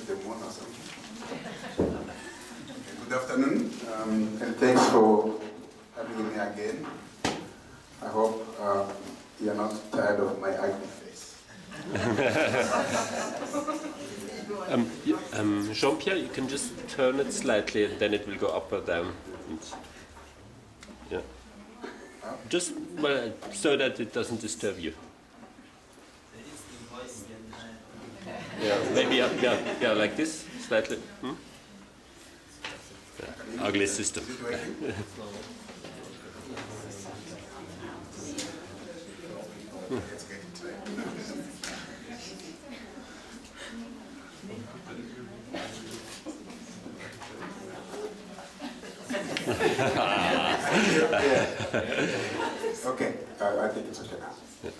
to the moon or something. Good afternoon, and thanks for having me again. I hope you're not tired of my ugly face. Jean-Pierre, you can just turn it slightly and then it will go up or down. And, yeah. Just so that it doesn't disturb you. Yeah, maybe yeah, like this, slightly. Yeah. Ugly system. Okay, I think it's okay now. Yeah.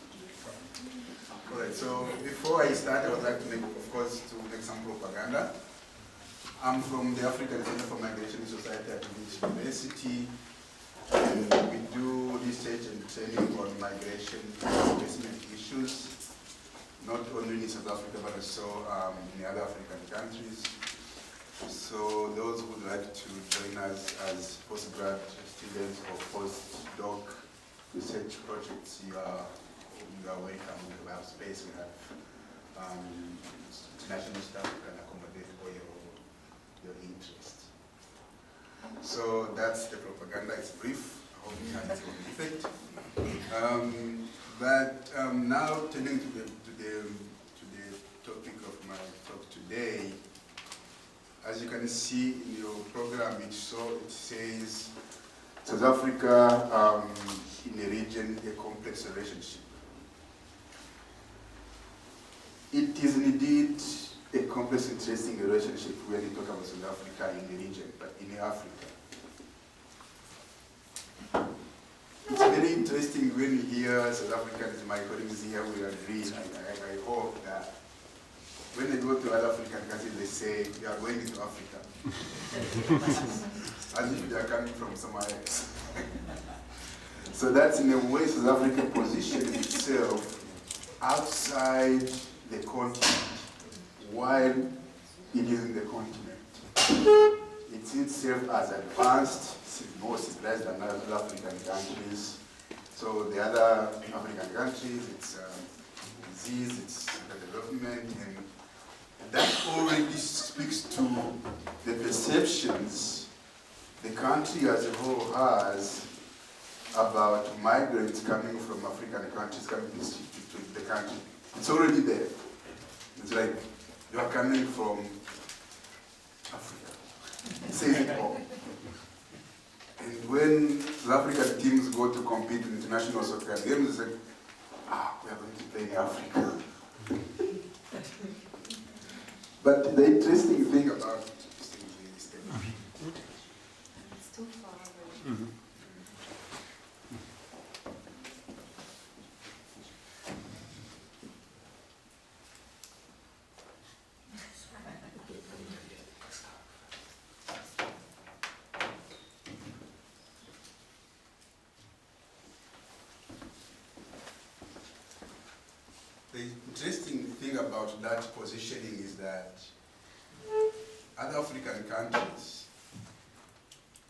All right, so before I start, I would like to make, of course, some propaganda. I'm from the African Center for Migration Society at Wits University, and we do research and training on migration and displacement issues, not only in South Africa, but also in other African countries. So those who would like to join us as postgrad students or postdoc research projects, you are welcome. We have space, we have international staff who can accommodate for your interest. So that's the propaganda. It's brief. I hope it has its own effect. But now turning to the topic of my talk today. As you can see in your program, it says South Africa in the region, a complex relationship. It is indeed a complex, interesting relationship when you talk about South Africa in the region, but in Africa. It's very interesting when you hear South Africans, my colleagues here will agree, I hope that when they go to other African countries, they say, they are going into Africa. As if they are coming from somewhere else. So that's in a way South Africa positions itself outside the continent, while it is in the continent. It sees itself as advanced, more civilized than other African countries. So the other African countries, it's disease, it's development, and that already speaks to the perceptions the country as a whole has about migrants coming from African countries coming to the country. It's already there. It's like, you are coming from Africa. It says it all. And when South African teams go to compete in international soccer games, they say, we are going to play in Africa. But the interesting thing about this thing is it's too far away. The interesting thing about that positioning is that other African countries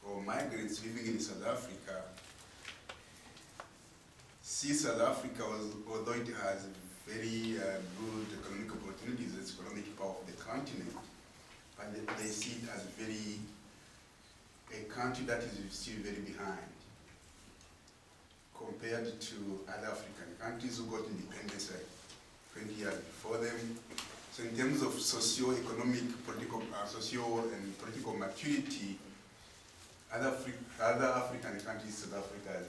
or migrants living in South Africa see South Africa, although it has very good economic opportunities, it's economic power of the continent, but they see it as a country that is still very behind compared to other African countries who got independence like 20 years before them. So in terms of socio-economic, socio and political maturity, other African countries, South Africa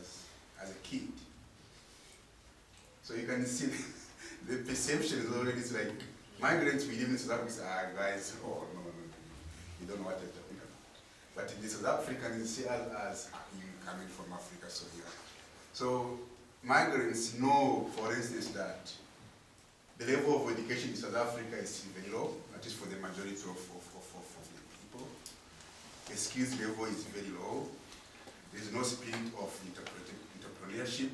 as a kid. So you can see the perception is already like, migrants we live in South Africa, guys, no, you don't know what you're talking about. But the South Africans see us as coming from Africa, so yeah. So migrants know, for instance, that the level of education in South Africa is very low, at least for the majority of the people. The skills level is very low. There is no spirit of entrepreneurship.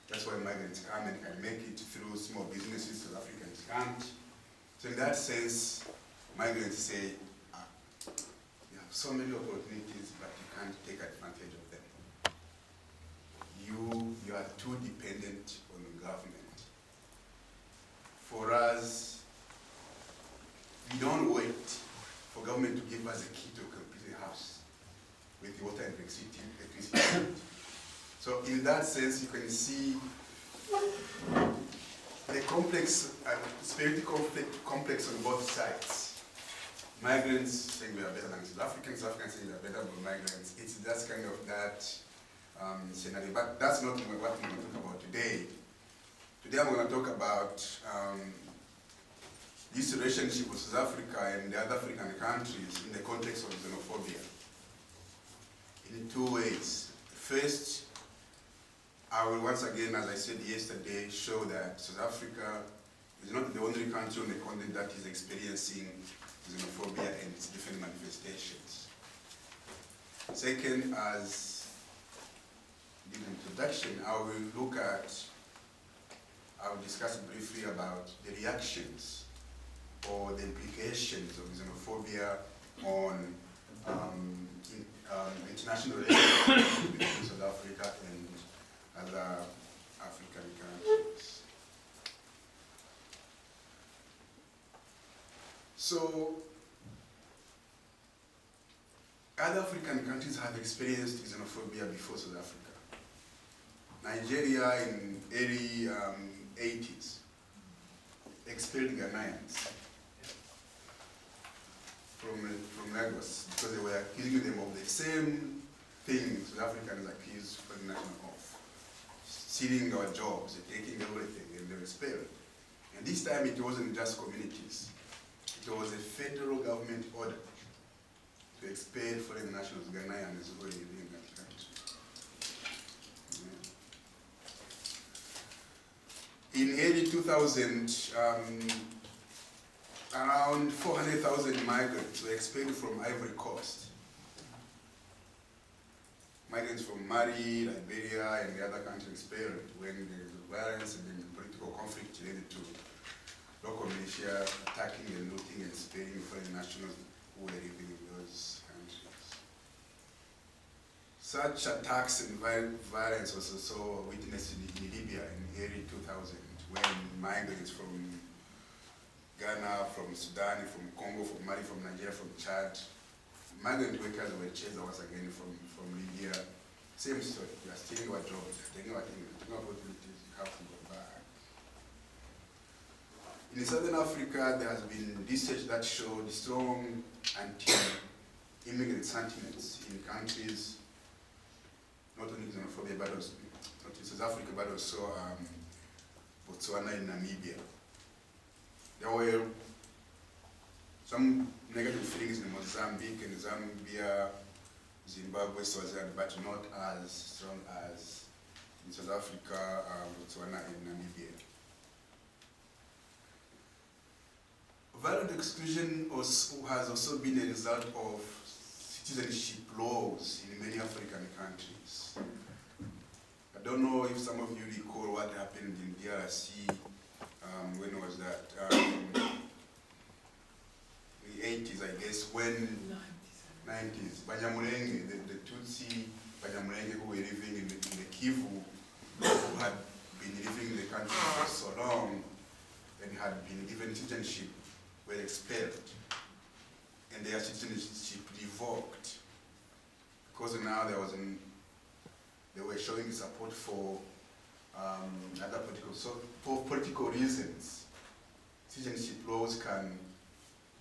That's why migrants come and can make it through small businesses South Africans can't. So in that sense, migrants say, you have so many opportunities, but you can't take advantage of them. You are too dependent on the government. For us, we don't wait for government to give us a key to complete a house with water and electricity. So in that sense, you can see the complex, spirit complex on both sides. Migrants saying we are better than South Africans, South Africans saying we are better than migrants. It's just kind of that scenario. But that's not what we're going to talk about today. Today I'm going to talk about this relationship with South Africa and the other African countries in the context of xenophobia in two ways. First, I will once again, as I said yesterday, show that South Africa is not the only country on the continent that is experiencing xenophobia and its different manifestations. Second, as in the introduction, I will discuss briefly about the reactions or the implications of xenophobia on international relations between South Africa and other African countries. So, other African countries have experienced xenophobia before South Africa. Nigeria in early 80s expelled Ghanaians from Lagos because they were accusing them of the same thing South Africans accused foreign nationals of. Stealing our jobs, taking everything, and they were expelled. And this time it wasn't just communities. It was a federal government order to expel foreign nationals, Ghanaians who were living in that country. Yeah. In early 2000, around 400,000 migrants were expelled from Ivory Coast. Migrants from Mali, Liberia, and the other countries expelled when there was violence and then political conflict related to local militia attacking and looting and expelling foreign nationals who were living in those countries. Such attacks and violence was also witnessed in Libya in early 2000 when migrants from Ghana, from Sudan, from Congo, from Mali, from Nigeria, from Chad, migrant workers were chased once again from Libya. Same story. We are stealing our jobs, taking our things, taking our opportunities, we have to go back. In Southern Africa, there has been research that showed strong anti-immigrant sentiments in countries, not only xenophobia, but also not in South Africa, but also Botswana and Namibia. There were some negative feelings in Mozambique and Zambia, Zimbabwe, Swaziland, but not as strong as in South Africa, Botswana, and Namibia. Violent exclusion has also been a result of citizenship laws in many African countries. I don't know if some of you recall what happened in DRC. When was that? The 80s, I guess, when 90s. Banyamulenge, the Tutsi Banyamulenge who were living in the Kivu, who had been living in the country for so long and had been given citizenship, were expelled and their citizenship revoked because now they were showing support for other political, so for political reasons. Citizenship laws can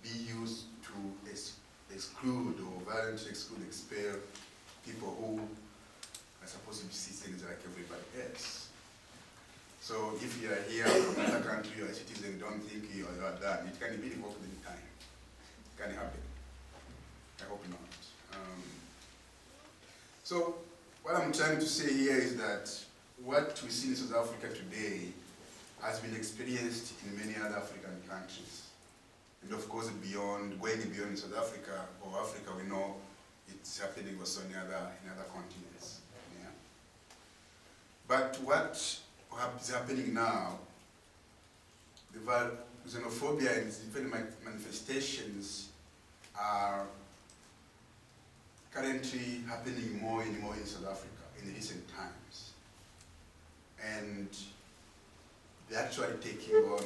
be used to exclude or violently exclude, expel people who are supposed to be citizens like everybody else. So if you are here from another country, you are a citizen, don't think you are done. It can be revoked any time. It can happen. I hope not. So what I'm trying to say here is that what we see in South Africa today has been experienced in many other African countries. And of course, going beyond South Africa or Africa, we know it's happening also in other continents. Yeah? But what is happening now, xenophobia and its different manifestations are currently happening more and more in South Africa in recent times. And they're actually taking on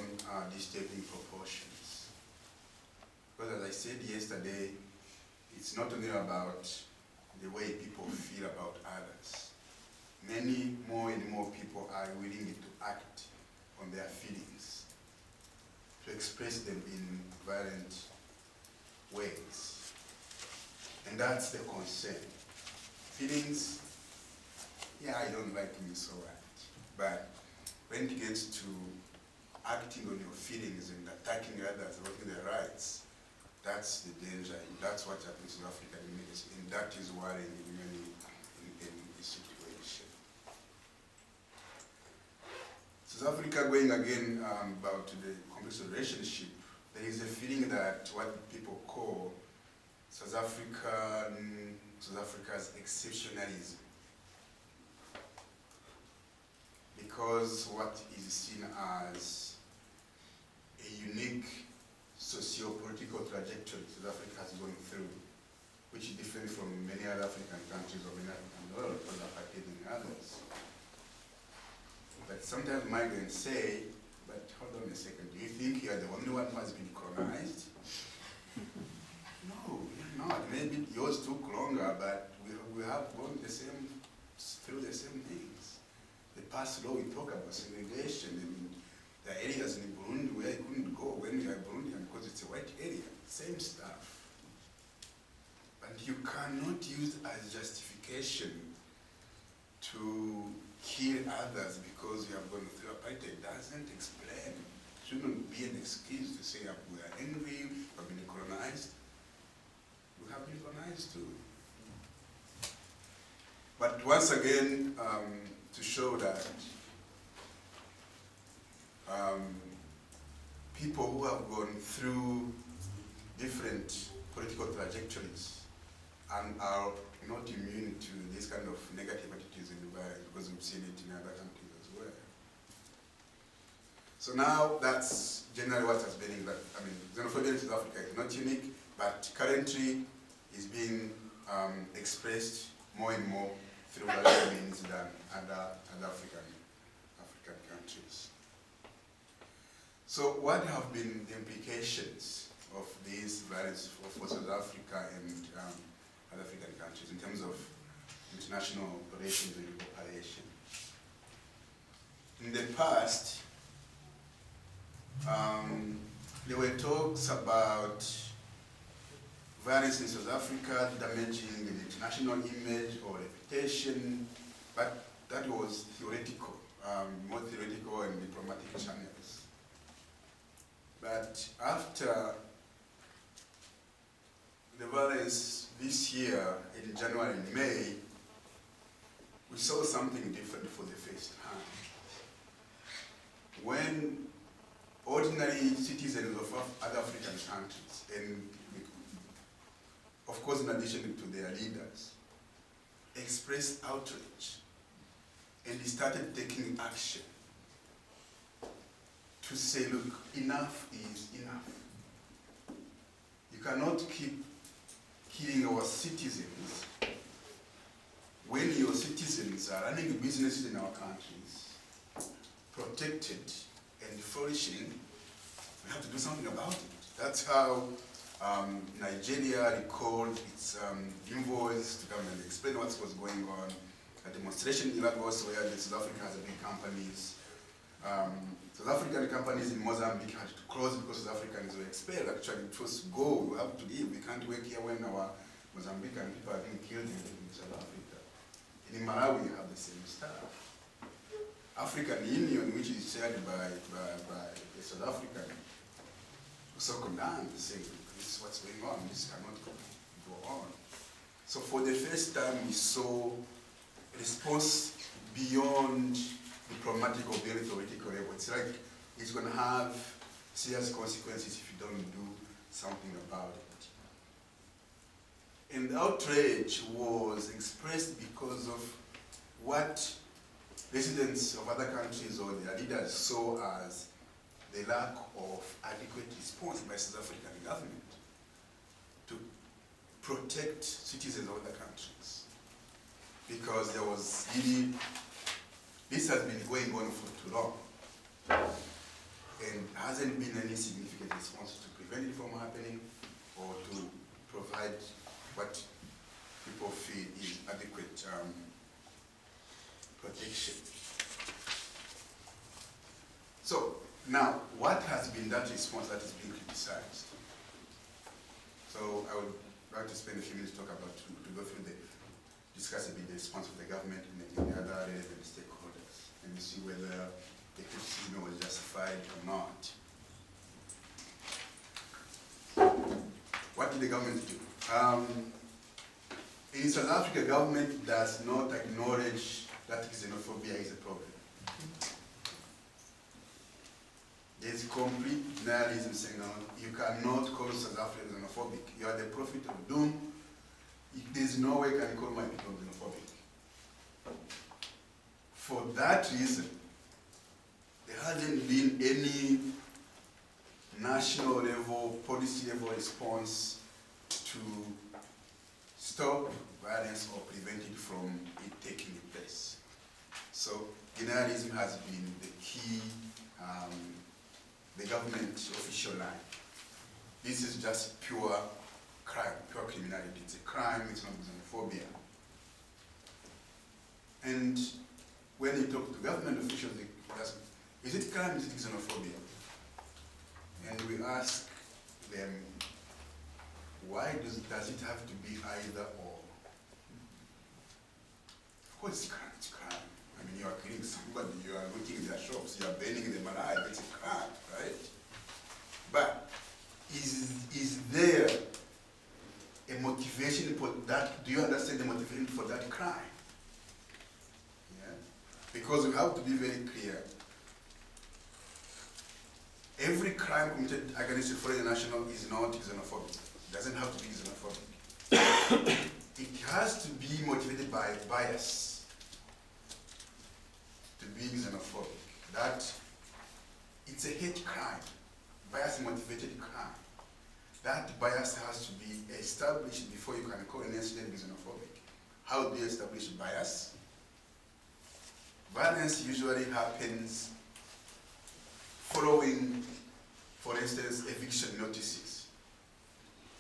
disturbing proportions. Because as I said yesterday, it's not only about the way people feel about others. Many more and more people are willing to act on their feelings, to express them in violent ways. And that's the concern. Feelings, yeah, I don't like me so right. But when it gets to acting on your feelings and attacking others, attacking their rights, that's the danger. And that's what happens in Africa, and that is worrying in many in this situation. South Africa, going again about the complex relationship, there is a feeling that what people call South Africa's exceptionalism. Because what is seen as a unique socio-political trajectory South Africa has gone through, which is different from many other African countries or many African world, because apartheid and others. But sometimes migrants say, but hold on a second, do you think you are the only one who has been colonized? No, you're not. Maybe yours took longer, but we have gone through the same things. The past law, we talk about segregation. I mean, there are areas in Burundi where you couldn't go when you are Burundian because it's a white area. Same stuff. But you cannot use as justification to kill others because you have gone through apartheid. It doesn't explain. It shouldn't be an excuse to say we are angry, we have been colonized. We have been colonized too. But once again, to show that people who have gone through different political trajectories and are not immune to this kind of negative attitudes in the virus, because we've seen it in other countries as well. So now that's generally what has been, xenophobia in South Africa is not unique, but currently is being expressed more and more through other means than other African countries. So what have been the implications of these violence for South Africa and other African countries in terms of international operations and cooperation? In the past, there were talks about violence in South Africa damaging the international image or reputation, but that was theoretical, more theoretical and diplomatic channels. But after the violence this year in January and May, we saw something different for the first time. When ordinary citizens of other African countries, and of course in addition to their leaders, expressed outrage and started taking action to say, look, enough is enough. You cannot keep killing our citizens when your citizens are running businesses in our countries, protected and flourishing. We have to do something about it. That's how Nigeria recalled its envoys to come and explain what was going on. A demonstration in Lagos where South Africa has big companies. South African companies in Mozambique had to close because South Africans were expelled. Actually, it was go, we have to leave. We can't work here when our Mozambican people are being killed in South Africa. In Malawi, you have the same stuff. African Union, which is chaired by the South African, so condemned, saying, this is what's going on, this cannot go on. So for the first time, we saw a response beyond diplomatic or very theoretical level. It's like it's going to have serious consequences if you don't do something about it. And the outrage was expressed because of what residents of other countries or their leaders saw as the lack of adequate response by South African government to protect citizens of other countries. Because there was really, this has been going on for too long. And hasn't been any significant response to prevent it from happening or to provide what people feel is adequate protection. So now, what has been that response that is being criticized? So I would like to spend a few minutes to talk about, to go through discuss a bit the response of the government and the other relevant stakeholders, and see whether the criticism was justified or not. What did the government do? In South Africa, government does not acknowledge that xenophobia is a problem. There's complete denialism saying, no, you cannot call South Africa xenophobic. You are the prophet of doom. There's no way I can call my people xenophobic. For that reason, there hasn't been any national level, policy level response to stop violence or prevent it from it taking place. So denialism has been the key, the government official line. This is just pure crime, pure criminality. It's a crime, it's not xenophobia. And when you talk to government officials, they ask, is it crime, is it xenophobia? And we ask them, why does it have to be either or? Of course it's crime, it's crime. I mean, you are killing somebody, you are looting their shops, you are burning them alive, it's a crime, right? But is there a motivation for that? Do you understand the motivation for that crime? Yeah? Because we have to be very clear. Every crime committed against a foreign national is not xenophobic. It doesn't have to be xenophobic. It has to be motivated by bias to be xenophobic. That it's a hate crime, bias motivated crime. That bias has to be established before you can call an incident xenophobic. How do you establish bias? Violence usually happens following, for instance, eviction notices.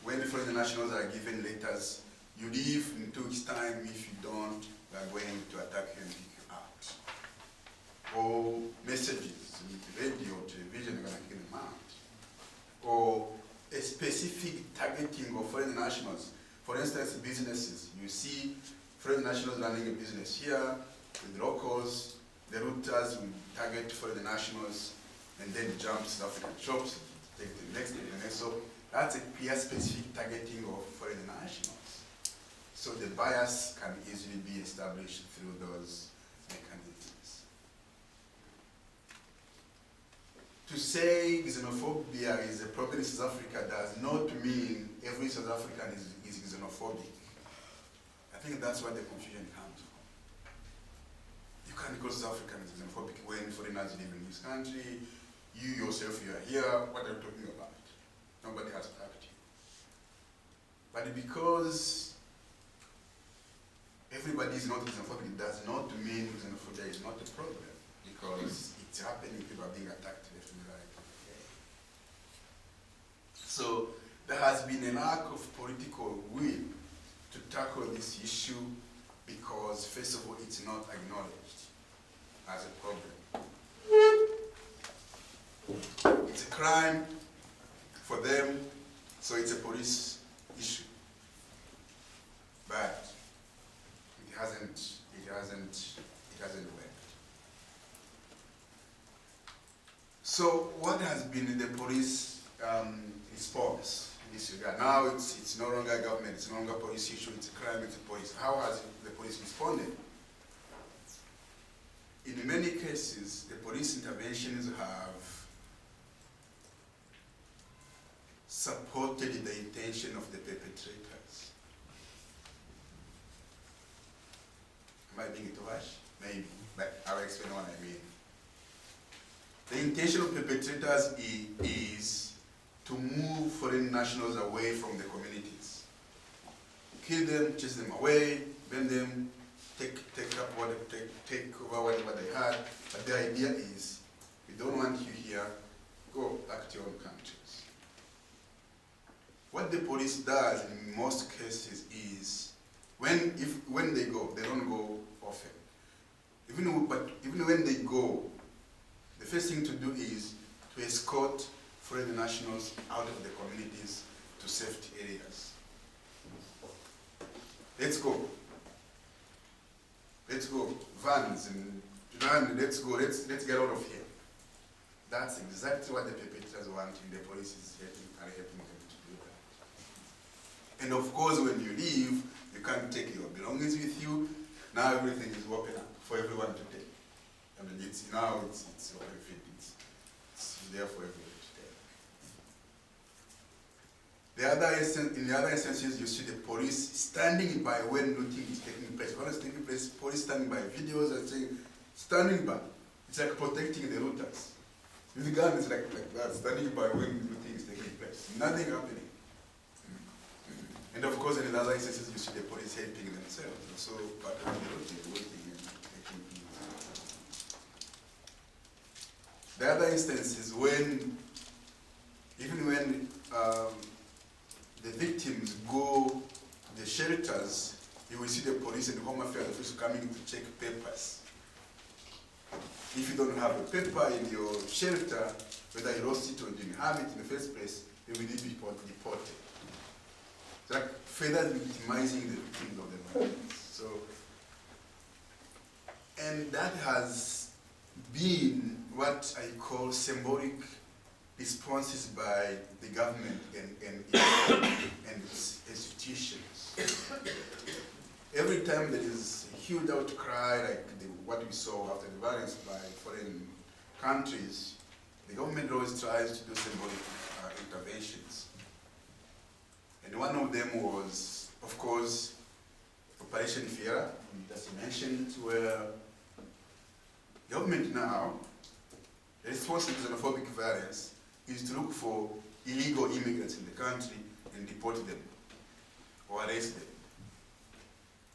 When the foreign nationals are given letters, you leave in 2 weeks' time. If you don't, we are going to attack you and kick you out. Or messages, radio, television, are going to kick them out. Or a specific targeting of foreign nationals. For instance, businesses. You see foreign nationals running a business here with locals. The routers will target foreign nationals and then jump South African shops, take the next day, and so that's a clear specific targeting of foreign nationals. So the bias can easily be established through those mechanisms. To say xenophobia is a problem in South Africa does not mean every South African is xenophobic. I think that's where the confusion comes from. You can't call South African xenophobic when foreigners live in this country. You yourself, you are here, what are you talking about? Nobody has attacked you. But because everybody is not xenophobic, it does not mean xenophobia is not a problem, because it's happening, people are being attacked left and right. So there has been a lack of political will to tackle this issue because, first of all, it's not acknowledged as a problem. It's a crime for them, so it's a police issue. But it hasn't worked. So what has been the police response in this regard? Now it's no longer a government, it's no longer a police issue, it's a crime, it's a police. How has the police responded? In many cases, the police interventions have supported the intention of the perpetrators. Am I being too harsh? Maybe, but I'll explain what I mean. The intention of perpetrators is to move foreign nationals away from the communities. Kill them, chase them away, bend them, take over whatever they had. But the idea is, we don't want you here, go back to your own countries. What the police does in most cases is, when they go, they don't go often. Even when they go, the first thing to do is to escort foreign nationals out of the communities to safety areas. Let's go. Let's go. Vans and run, let's go, let's get out of here. That's exactly what the perpetrators want, and the police are helping them to do that. And of course, when you leave, you can't take your belongings with you. Now everything is open up for everyone to take. I mean, it's open fit. It's there for everyone to take. In the other instances, you see the police standing by when looting is taking place. When it's taking place, police standing by, videos are saying, standing by. It's like protecting the looters. With the gun, it's like that, standing by when looting is taking place. Nothing happening. And of course, in the other instances, you see the police helping themselves. So part of the looting and taking things. The other instance is when, even when the victims go to the shelters, you will see the police and Home Affairs officials coming to check papers. If you don't have a paper in your shelter, whether you lost it or didn't have it in the first place, you will be deported. It's like further victimizing the victims of the violence. So, and that has been what I call symbolic responses by the government and its institutions. Every time there is a huge outcry, like what we saw after the violence by foreign countries, the government always tries to do symbolic interventions. And one of them was, of course, Operation Pierre, you just mentioned, where government now, the response to xenophobic violence is to look for illegal immigrants in the country and deport them or arrest them.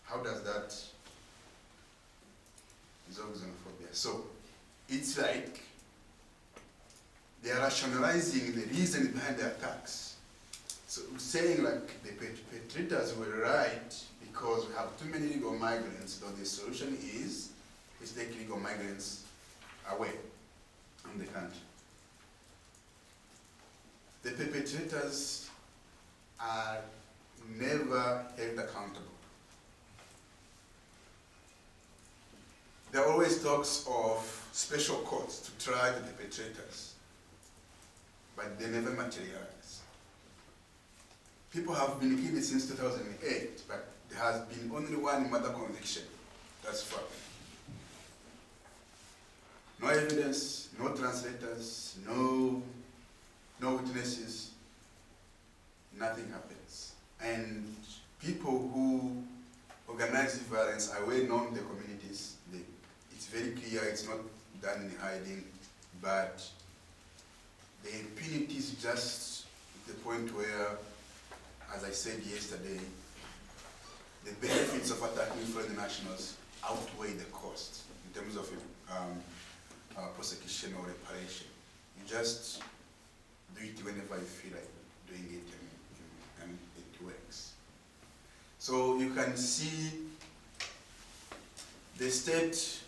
How does that resolve xenophobia? So it's like they are rationalizing the reason behind the attacks. So saying like the perpetrators were right because we have too many illegal migrants, so the solution is to take illegal migrants away from the country. The perpetrators are never held accountable. There are always talks of special courts to try the perpetrators, but they never materialize. People have been killed since 2008, but there has been only one murder conviction thus far. No evidence, no translators, no witnesses, nothing happens. And people who organize violence are well known in the communities. It's very clear, it's not done in hiding, but the impunity is just the point where, as I said yesterday, the benefits of attacking foreign nationals outweigh the cost in terms of prosecution or reparation. You just do it whenever you feel like doing it, and it works. So you can see the state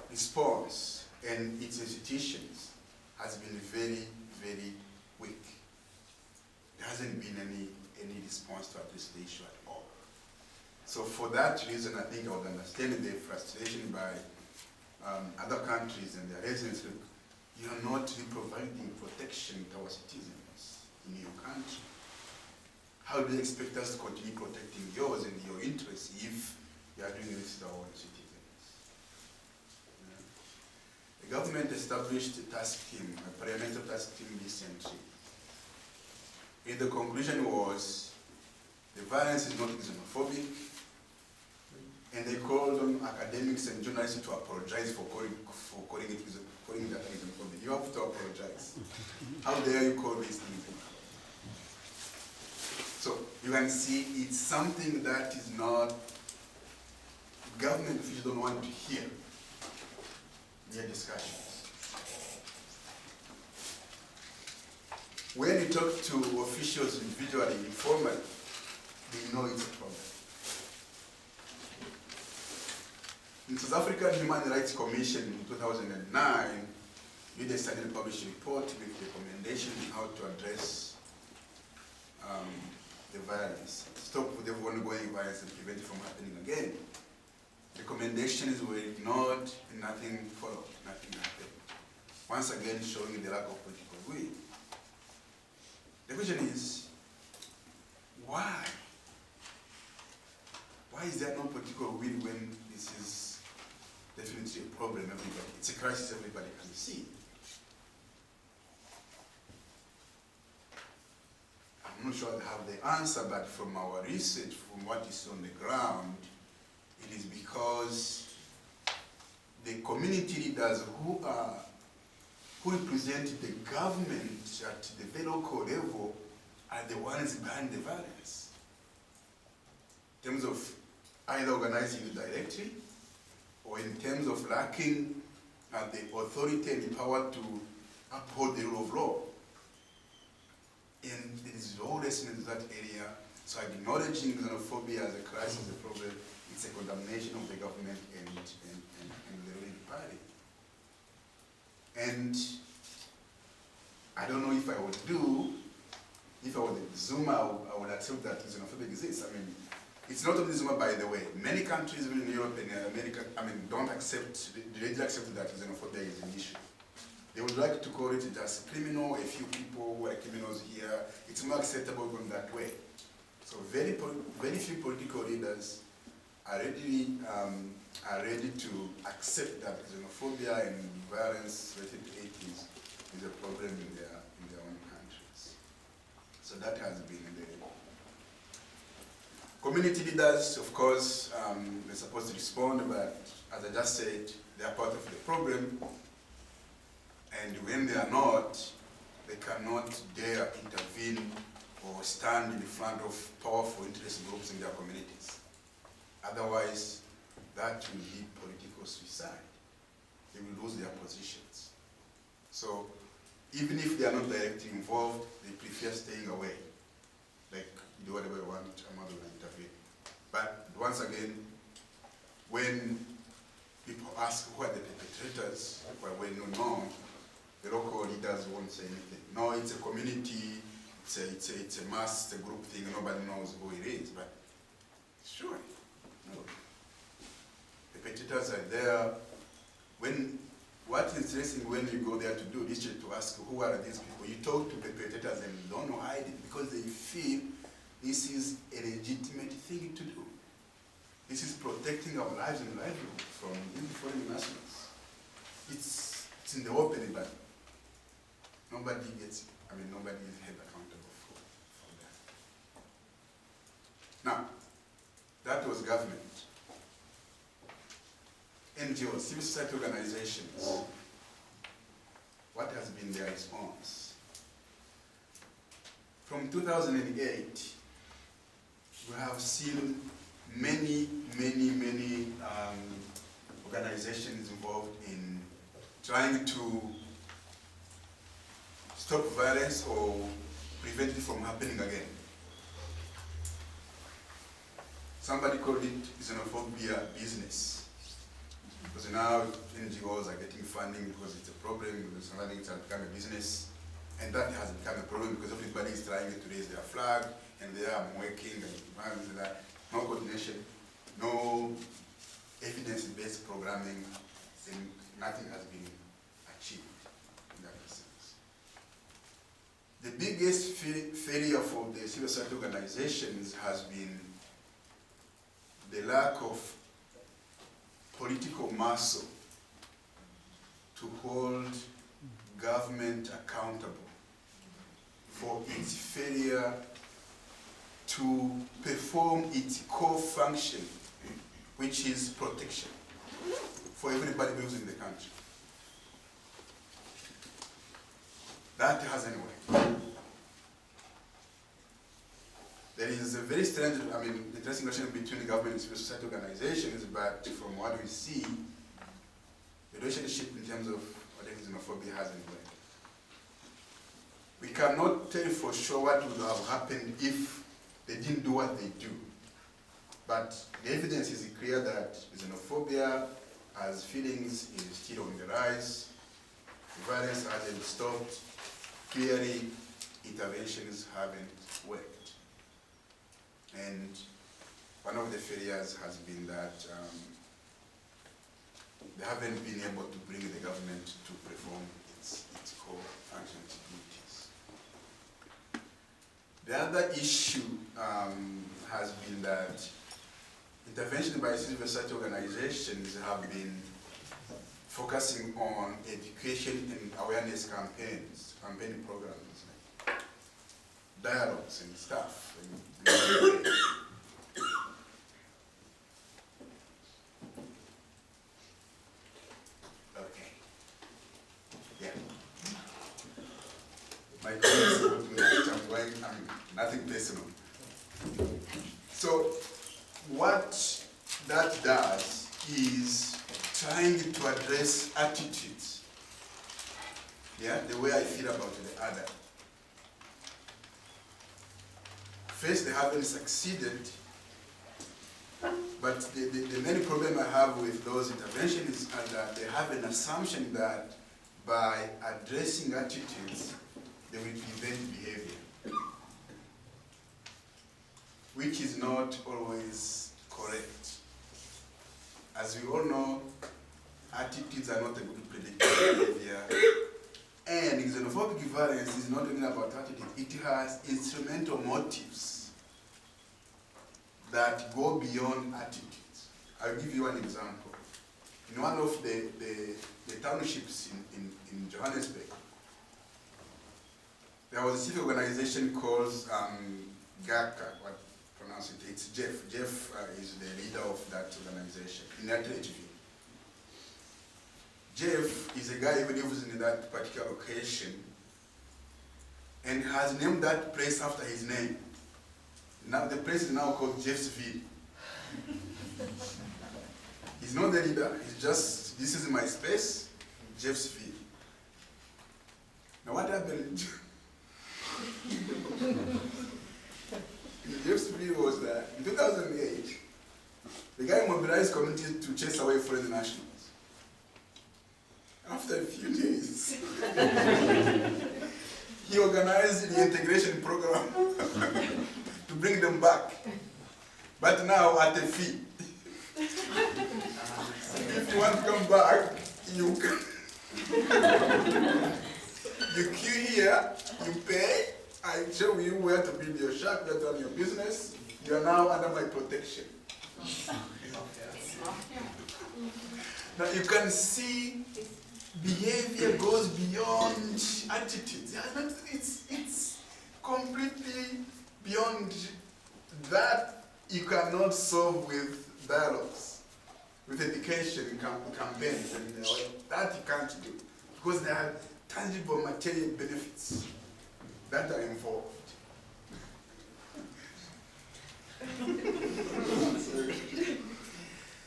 response and its institutions has been very, very weak. There hasn't been any response to address the issue at all. So for that reason, I think I would understand the frustration by other countries and their residents. Look, you are not really providing protection to our citizens in your country. How do you expect us to continue protecting yours and your interests if you are doing this to our own citizens? Yeah. The government established a task team, a parliamentary task team recently. And the conclusion was the violence is not xenophobic, and they called on academics and journalists to apologize for calling that xenophobic. You have xenophobics. How dare you call these things xenophobic? So you can see it's something that is not, government officials don't want to hear their discussions. When you talk to officials individually, informally, they know it's a problem. In South African Human Rights Commission in 2009, we decided to publish a report with recommendations on how to address the violence, stop the ongoing violence and prevent it from happening again. Recommendations were ignored and nothing followed, nothing happened. Once again, showing the lack of political will. The question is, why? Why is there no political will when this is definitely a problem everybody? It's a crisis everybody can see. I'm not sure I have the answer, but from our research, from what is on the ground, it is because the community leaders who represent the government at the very local level are the ones behind the violence. In terms of either organizing it directly, or in terms of lacking the authority and the power to uphold the rule of law. And there is lawlessness in that area, so acknowledging xenophobia as a crisis, a problem, it's a condemnation of the government and the ruling party. And I don't know if I would Zuma, I would accept that xenophobia exists. I mean, it's not only Zuma, by the way. Many countries in Europe and America, don't accept, they didn't accept that xenophobia is an issue. They would like to call it just criminal, a few people who are criminals here. It's more acceptable going that way. So very few political leaders are ready to accept that xenophobia and violence related to it is a problem in their own countries. So that has been the community leaders, of course, they're supposed to respond, but as I just said, they are part of the problem. And when they are not, they cannot dare intervene or stand in front of powerful interest groups in their communities. Otherwise, that will be political suicide. They will lose their positions. So, even if they are not directly involved, they prefer staying away. Like, do whatever you want, I'm not going to intervene. But once again, when people ask who are the perpetrators, who are well known, the local leaders won't say anything. No, it's a community, it's a mass, it's a group thing, nobody knows who it is, but sure, no. The perpetrators are there. What is interesting when you go there to do research to ask who are these people, you talk to perpetrators and you don't know hide it because they feel this is a legitimate thing to do. This is protecting our lives and livelihood from these foreign nationals. It's in the open, but nobody is held accountable for that. Now, that was government. NGOs, civil society organizations, what has been their response? From 2008, we have seen many organizations involved in trying to stop violence or prevent it from happening again. Somebody called it xenophobia business. Because now NGOs are getting funding because it's a problem, because something has become a business. And that has become a problem because everybody is trying to raise their flag, and they are working, and no coordination, no evidence-based programming, and nothing has been achieved in that sense. The biggest failure for the civil society organizations has been the lack of political muscle to hold government accountable for its failure to perform its core function, which is protection for everybody who lives in the country. That hasn't worked. There is a very strange, interesting relation between the government and civil society organizations, but from what we see, the relationship in terms of xenophobia hasn't worked. We cannot tell for sure what would have happened if they didn't do what they do. But the evidence is clear that xenophobia as feelings is still on the rise. Violence hasn't stopped. Clearly, interventions haven't worked. And one of the failures has been that they haven't been able to bring the government to perform its core functions duties. The other issue has been that intervention by civil society organizations have been focusing on education and awareness campaigns, campaign programs, like dialogues and stuff. Okay. Yeah. My colleagues told me that I'm going, nothing personal. So what that does is trying to address attitudes. Yeah, the way I feel about the other. First, they haven't succeeded, but the main problem I have with those interventions is that they have an assumption that by addressing attitudes, they will prevent behavior, which is not always correct. As we all know, attitudes are not a good predictor of behavior. And xenophobic violence is not only about attitude, it has instrumental motives that go beyond attitudes. I'll give you an example. In one of the townships in Johannesburg, there was a civic organization called GAKA, what pronounce it? It's Jeff. Jeff is the leader of that organization in that HV. Jeff is a guy who lives in that particular location and has named that place after his name. Now the place is now called Jeffsville. He's not the leader, he's just, this is my space, Jeffsville. Now what happened in Jeffsville was that in 2008, the guy mobilized communities to chase away foreign nationals. After a few days, he organized the integration program to bring them back, but now at a fee. If you want to come back, you queue here, you pay, I show you where to build your shop, where to run your business. You are now under my protection. Now you can see behavior goes beyond attitudes. It's completely beyond that. You cannot solve with dialogues, with education campaigns, and that you can't do because there are tangible material benefits that are involved.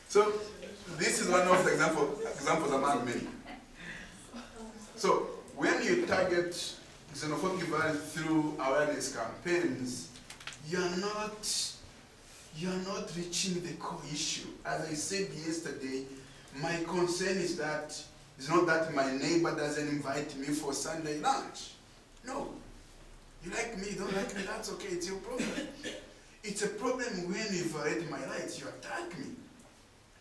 So this is one of the examples among many. So when you target xenophobic violence through awareness campaigns, you're not reaching the core issue. As I said yesterday, my concern is that it's not that my neighbor doesn't invite me for Sunday lunch. No. You like me, you don't like me, that's okay, it's your problem. It's a problem when you violate my rights, you attack me.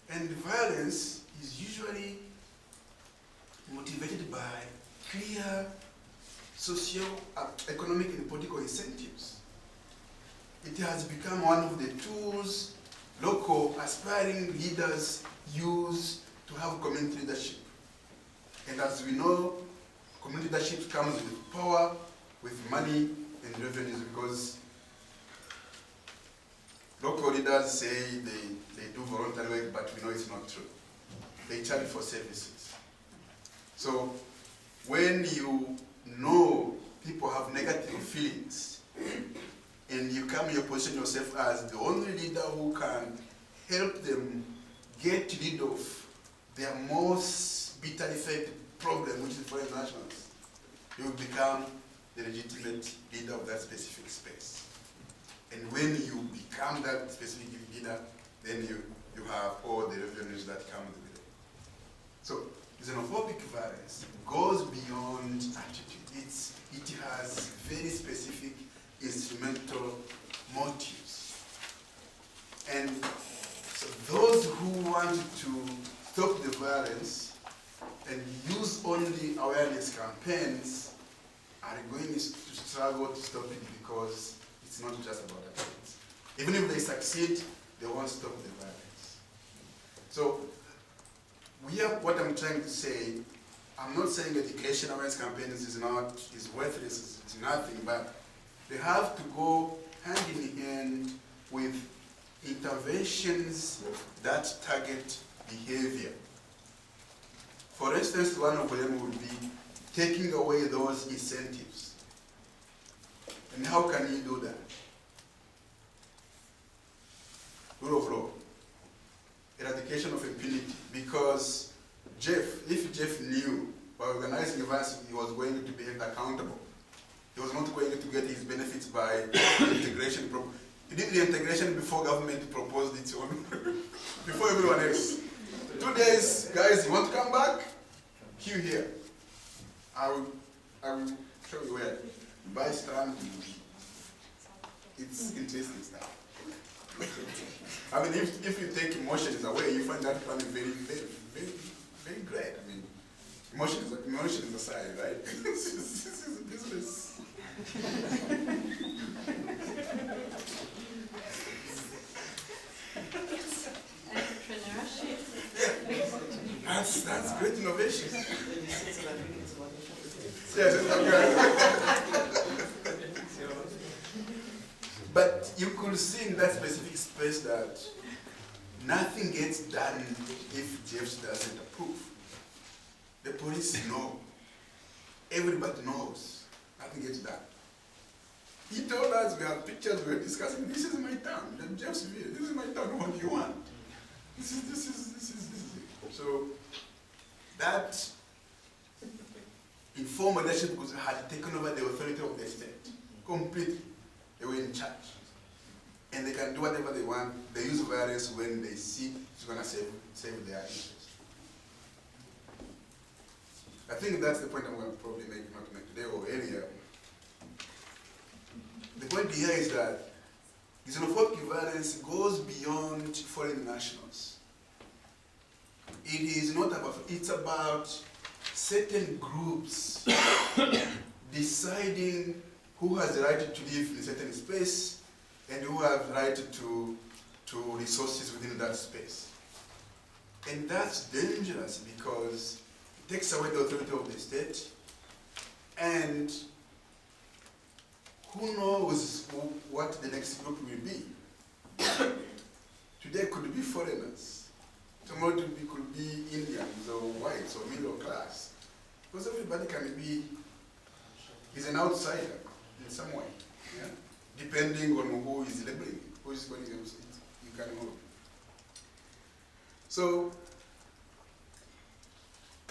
And violence is usually motivated by clear socio-economic and political incentives. It has become one of the tools local aspiring leaders use to have community leadership. And as we know, community leadership comes with power, with money and revenues, because local leaders say they do voluntary work, but we know it's not true. They charge for services. So when you know feelings, and you position yourself as the only leader who can help them get rid of their most bitterly felt problem, which is foreign nationals, you will become the legitimate leader of that specific space. And when you become that specific leader, then you have all the revenues that come with it. So xenophobic violence goes beyond attitude. It has very specific instrumental motives. And so those who want to stop the violence and use only awareness campaigns are going to struggle to stop it, because it's not just about attitudes. Even if they succeed, they won't stop the violence. So what I'm trying to say, I'm not saying education awareness campaigns is worthless, it's nothing, but they have to go hand in hand with interventions that target behavior. For instance, one of them would be taking away those incentives. And how can you do that? Rule of law, eradication of impunity, because if Jeff knew by organizing events he was going to be held accountable, he was not going to get his benefits by the integration. He did the integration before government proposed its own, before everyone else. 2 days, guys, you want to come back? Queue here. I will show you where. Buy stamp. It's interesting stuff. I mean, if you take emotions away, you find that funny very, very, very, very great. I mean, emotions aside, right? This is a business. Entrepreneurship. Yeah. That's great innovation. Yes, it's okay. But you could see in that specific space that nothing gets done if Jeff doesn't approve. The police know. Everybody knows. Nothing gets done. He told us, we have pictures, we were discussing, this is my town, Jeff's view, this is my town, what do you want? This is it. So that informal leadership had taken over the authority of the state completely. They were in charge. And they can do whatever they want. They use violence when they see it's going to save their interests. I think that's the point I'm going to probably make, not make today or earlier. The point here is that xenophobic violence goes beyond foreign nationals. It is not about, it's about certain groups deciding who has the right to live in a certain space and who have the right to resources within that space. And that's dangerous because it takes away the authority of the state, and who knows what the next group will be. Today could be foreigners. Tomorrow could be Indians or whites or middle class. Because everybody is an outsider in some way. Yeah? Depending on who is labeling, who is going to use it, you can move. So,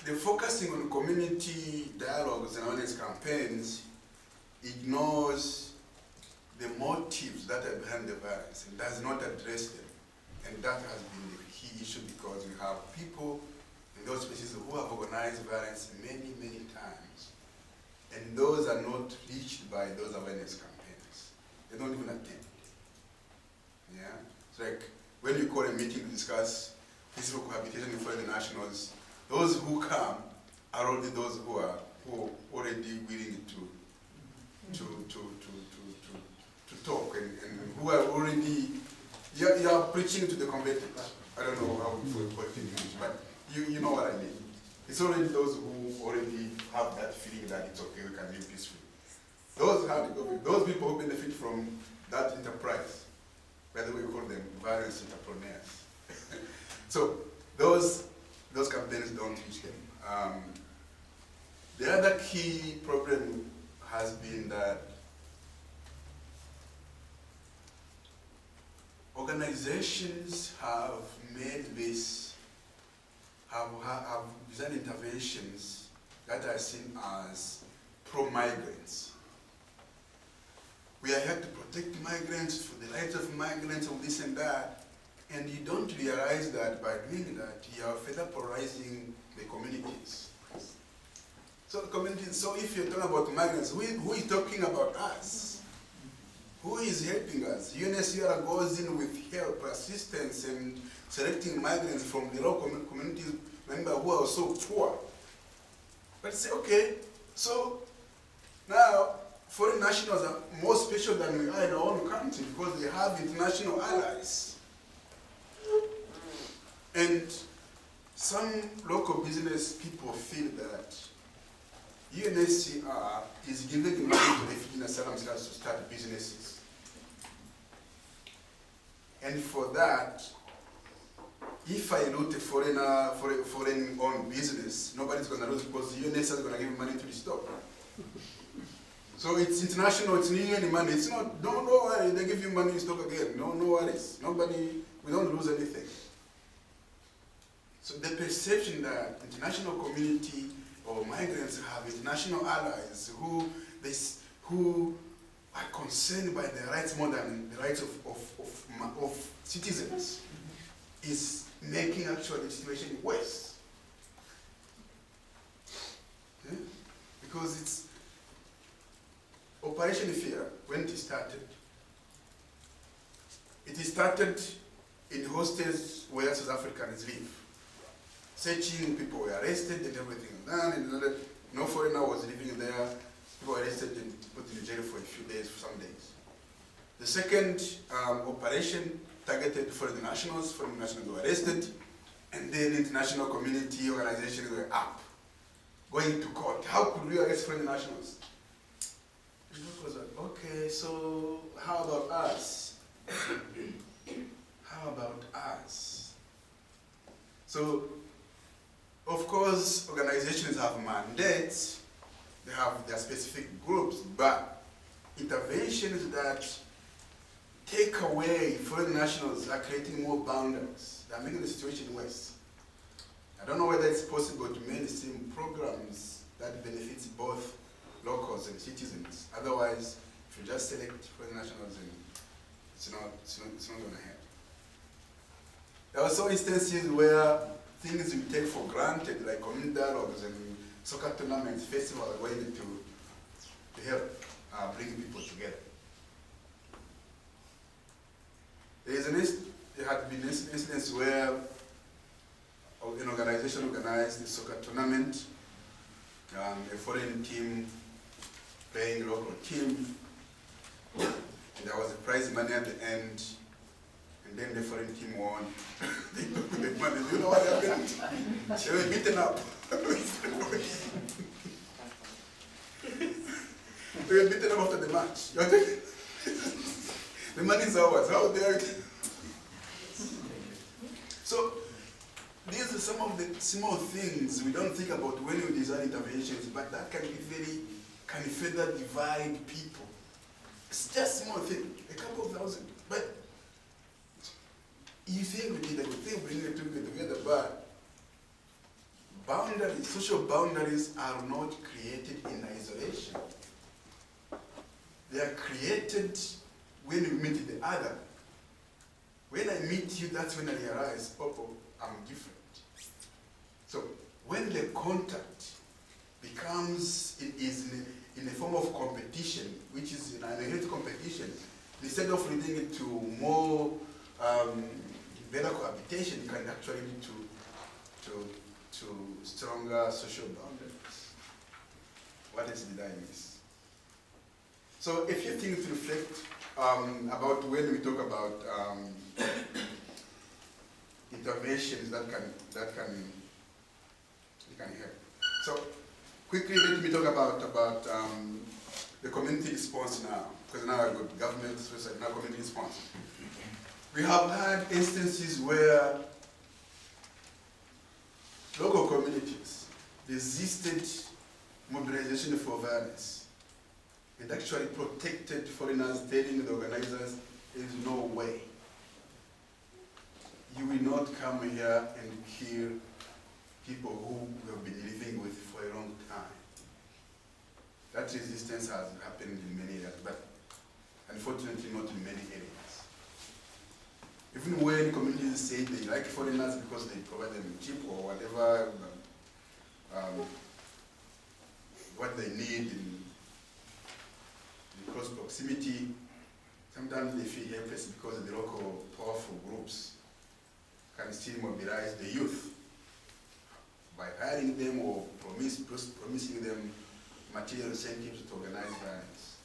the focusing on community dialogues and awareness campaigns ignores the motives that are behind the violence and does not address them. And that has been the key issue, because we have people in those spaces who have organized violence many, many times. And those are not reached by those awareness campaigns. They don't even attend. Yeah? It's like when you call a meeting to discuss peaceful cohabitation in foreign nationals, those who come are already those who are already willing to talk and who are already, you are preaching to the converted. I don't know how we put it in English, but you know what I mean. It's already those who already have that feeling that it's okay, we can live peacefully. Those people who benefit from that enterprise, by the way, we call them various entrepreneurs. So those campaigns don't reach them. The other key problem has been that organizations have made this, have designed interventions that are seen as pro-migrants. We are here to protect migrants, for the rights of migrants, of this and that, and you don't realize that by doing that, you are further polarizing the communities. So the communities, so if you're talking about migrants, who is talking about us? Who is helping us? UNHCR goes in with help, assistance, and selecting migrants from the local communities members who are so poor. But say, okay, so now foreign nationals are more special than we are in our own country because they have international allies. And some local business people feel that UNHCR is giving money to refugee and asylum seekers to start businesses. And for that, if I loot a foreign-owned business, nobody's going to lose because UNHCR is going to give money to the stock. So it's international, it's new any money. It's not, don't worry, they give you money in stock again. No worries. Nobody, we don't lose anything. So the perception that international community or migrants have international allies who are concerned by their rights more than the rights of citizens is making actually the situation worse. Yeah? Because it's Operation Fear, when it started in hostels where South Africans live. Searching, people were arrested and everything done, and no foreigner was living there. People were arrested and put in jail for a few days, for some days. The second operation targeted foreign nationals were arrested, and then international community organizations were up, going to court. How could we arrest foreign nationals? And it was like, okay, so how about us? How about us? So, of course, organizations have mandates, they have their specific groups, but interventions that take away foreign nationals are creating more boundaries. They're making the situation worse. I don't know whether it's possible to mainstream programs that benefits both locals and citizens. Otherwise, if you just select foreign nationals, it's not going to help. There are also instances where things we take for granted, like community dialogues and soccer tournaments, festivals, are going to help bring people together. There had been incidents where an organization organized a soccer tournament, a foreign team playing a local team, and there was a prize money at the end, and then the foreign team won. They took the money. Do you know what happened? They were beaten up. They were beaten up after the match. The money is ours. How dare you? So, these are some of the small things we don't think about when we design interventions, but that can further divide people. It's just small thing, a couple of thousand. But you think we did a good thing, bring the two people together, but boundaries, social boundaries are not created in isolation. They are created when you meet the other. When I meet you, that's when I realize, oh, I'm different. So when the contact becomes, it is in a form of competition, which is an unhealthy competition, instead of leading it to more better cohabitation, it can actually lead to stronger social boundaries. What else did I miss? So a few things to reflect about when we talk about interventions that can help. So quickly, let me talk about the community response now, because now I've got government, now community response. We have had instances where local communities resisted mobilization for awareness and actually protected foreigners, telling the organizers there is no way. you will not come here and kill people who you have been living with for a long time. That resistance has happened in many areas, but unfortunately not in many areas. Even when communities say they like foreigners because they provide them cheap or whatever, what they need in close proximity, sometimes they feel helpless because the local powerful groups can still mobilize the youth by hiring them or promising them material incentives to organize violence.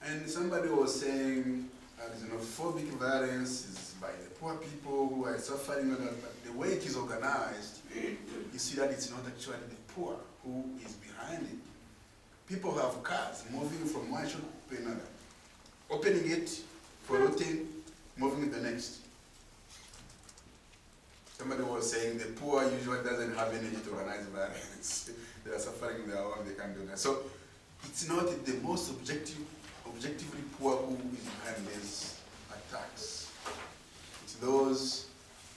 And somebody was saying xenophobic violence is by the poor people who are suffering, but the way it is organized, you see that it's not actually the poor who is behind it. People have cars moving from one shop to another, opening it for looting, moving to the next. Somebody was saying the poor usually doesn't have energy to organize violence. They are suffering their own, they can't do that. So it's not the most objectively poor who is behind these attacks. It's those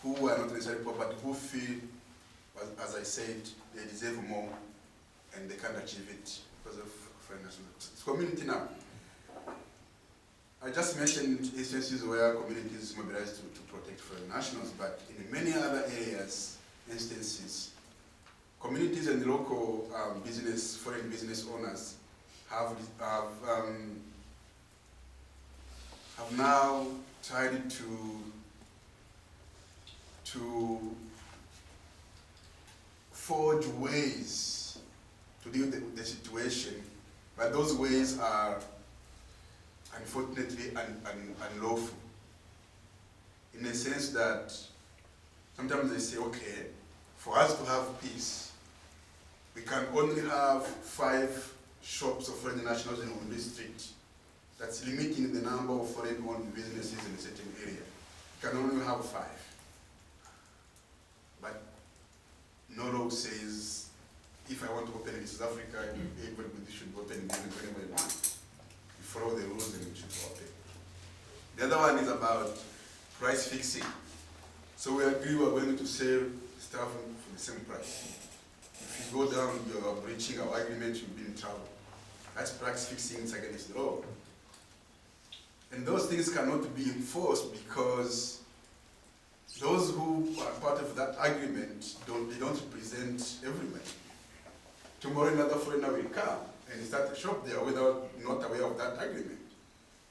who are not necessarily poor, but who feel, as I said, they deserve more and they can't achieve it because of foreign nationals. It's community now. I just mentioned instances where communities mobilize to protect foreign nationals, but in many other areas, instances, communities and local foreign business owners have now tried to forge ways to deal with the situation, but those ways are unfortunately unlawful, in the sense that sometimes they say, okay, for us to have peace, we can only have 5 shops of foreign nationals in one street. That's limiting the number of foreign-owned businesses in a certain area. You can only have 5. But no law says, if I want to open in South Africa, everybody should open in whenever you want. You follow the rules and you should open. The other one is about price fixing. So we agree we're going to sell stuff for the same price. If you go down, you're breaching our agreement, you'll be in trouble. That's price fixing, it's against the law. And those things cannot be enforced because those who are part of that agreement, they don't represent everybody. Tomorrow another foreigner will come and start a shop there without not aware of that agreement.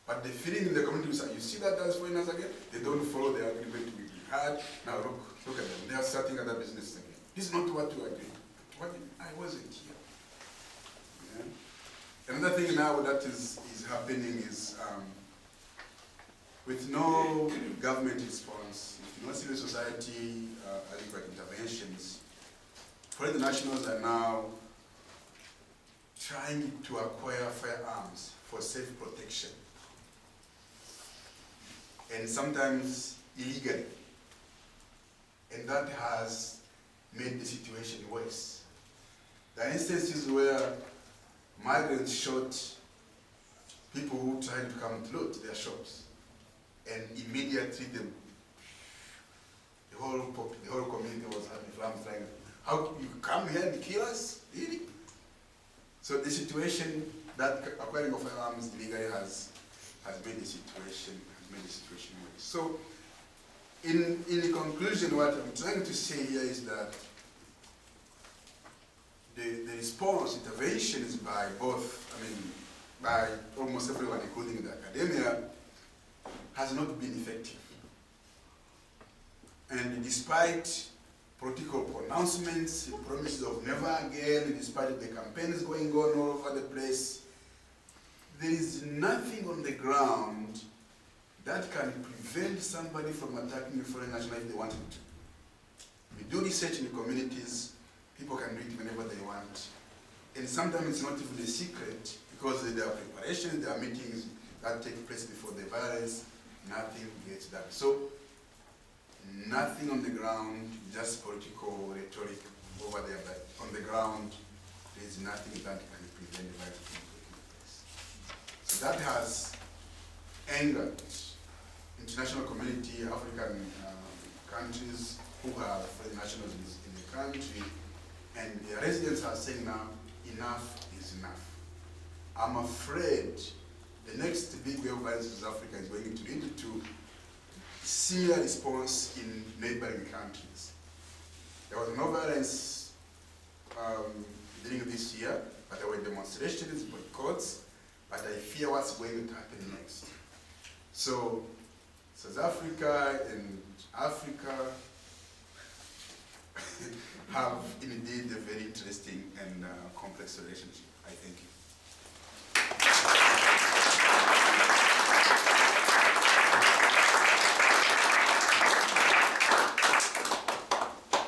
But the feeling in the community is that you see that as foreigners again, they don't follow the agreement we had. Now look at them, they are starting other businesses again. This is not what we agreed. I wasn't here. Yeah? Another thing now that is happening is with no government response, with no civil society adequate interventions, foreign nationals are now trying to acquire firearms for self-protection, and sometimes illegally. And that has made the situation worse. There are instances where migrants shot people who tried to come to loot their shops, and immediately the whole community was having flames flying. How you come here and kill us? Really? So the situation that acquiring of firearms illegally has made the situation worse. So in the conclusion, what I'm trying to say here is that the response, interventions by both, by almost everyone, including the academia, has not been effective. And despite political pronouncements, promises of never again, despite the campaigns going on all over the place, there is nothing on the ground that can prevent somebody from attacking a foreign national if they wanted to. We do research in the communities, people can do it whenever they want. And sometimes it's not even a secret because there are preparations, there are meetings that take place before the violence, nothing gets done. So, nothing on the ground, just political rhetoric over there, but on the ground, there is nothing that can prevent the violence from taking place. So that has angered international community, African countries who have foreign nationals in the country, and the residents are saying now, enough is enough. I'm afraid the next big wave of violence in South Africa is going to lead to similar response in neighboring countries. There was no violence during this year, but there were demonstrations, boycotts, but I fear what's going to happen next. So, South Africa and Africa have indeed a very interesting and complex relationship. I thank you.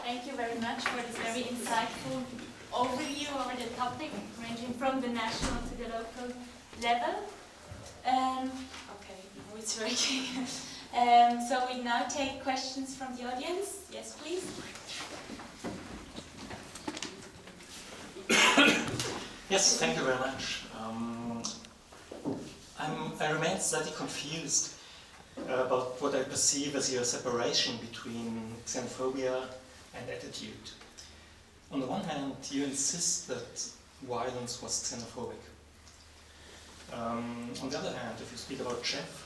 Thank you very much for this very insightful overview over the topic, ranging from the national to the local level. Okay, now it's working. So we now take questions from the audience. Yes, please. Yes, thank you very much. I remain slightly confused about what I perceive as your separation between xenophobia and attitude. On the one hand, you insist that violence was xenophobic. On the other hand, if you speak about Jeff,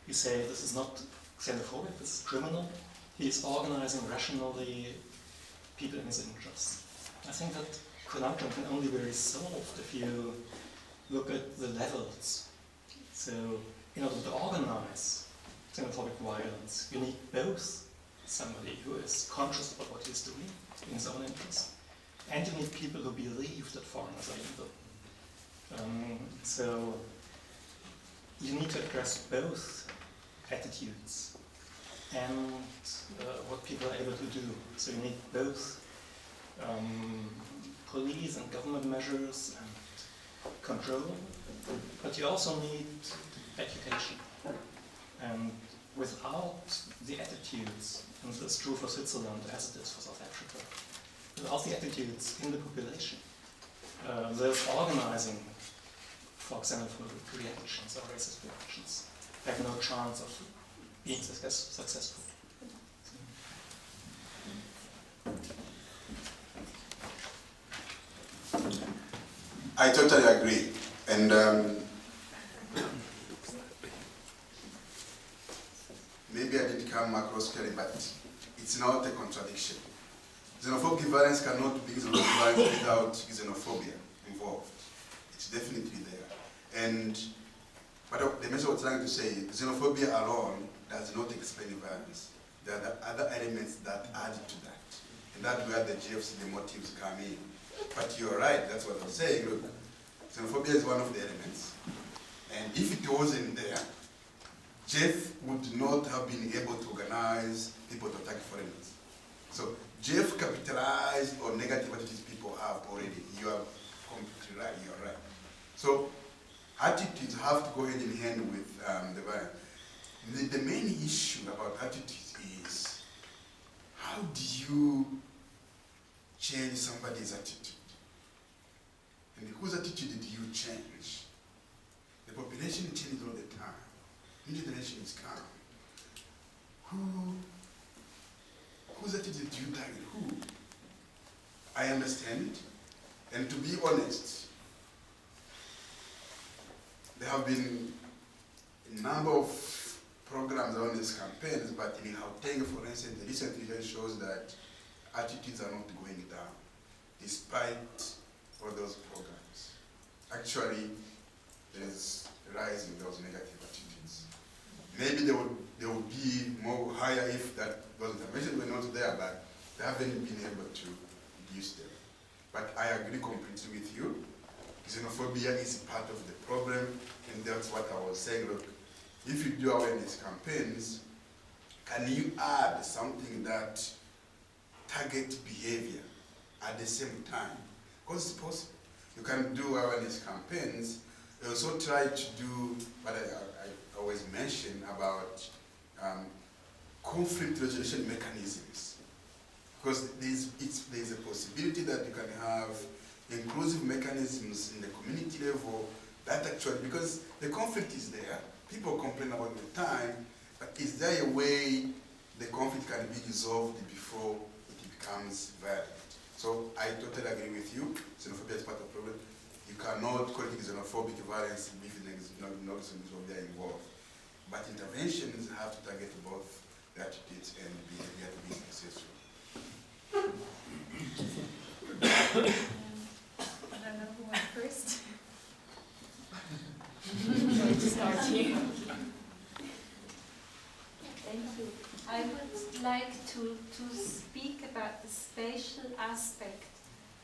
you say this is not xenophobic, this is criminal. He is organizing rationally people in his interest. I think that conundrum can only be resolved if you look at the levels. So, in order to organize xenophobic violence, you need both somebody who is conscious about what he's doing in his own interest, and you need people who believe that foreigners are evil. So, you need to address both attitudes and what people are able to do. So you need both police and government measures and control, but you also need education. And without the attitudes, and that's true for Switzerland as it is for South Africa, without the attitudes in the population, those organizing for xenophobic reactions or racist reactions have no chance of being successful. I totally agree. And maybe I didn't come across clearly, but it's not a contradiction. Xenophobic violence cannot be xenophobic violence without xenophobia involved. It's definitely there. And but the message I was trying to say, xenophobia alone does not explain violence. There are other elements that add to that. And that's where the GFs, the motives come in. But you're right, that's what I'm saying. Look, xenophobia is one of the elements. And if it wasn't there, Jeff would not have been able to organize people to attack foreigners. So Jeff capitalized on negative attitudes people have already. You are completely right, you're right. So attitudes have to go hand in hand with the violence. The main issue about attitudes is, how do you change somebody's attitude? And whose attitude did you change? The population changes all the time. New generation is calm. Whose attitude did you target? Who? I understand. And to be honest, there have been a number of programs on these campaigns, but in Gauteng, for instance, the recent result shows that attitudes are not going down, despite all those programs. Actually, there's a rise in those negative attitudes. Maybe they would be more higher if those interventions were not there, but they haven't been able to reduce them. But I agree completely with you. Xenophobia is part of the problem, and that's what I was saying. Look, if you do awareness campaigns, can you add something that target behavior at the same time? Because it's possible. You can do awareness campaigns. You also try to do what I always mention about conflict resolution mechanisms. Because there's a possibility that you can have inclusive mechanisms in the community level that actually, because the conflict is there, people complain about the time, But is there a way the conflict can be resolved before it becomes violent? So I totally agree with you. Xenophobia is part of the problem. You cannot call it xenophobic violence if there is no xenophobia involved. But interventions have to target both the attitudes and behavior to be successful. I don't know who went first. Start here. Thank you. I would like to speak about the spatial aspect.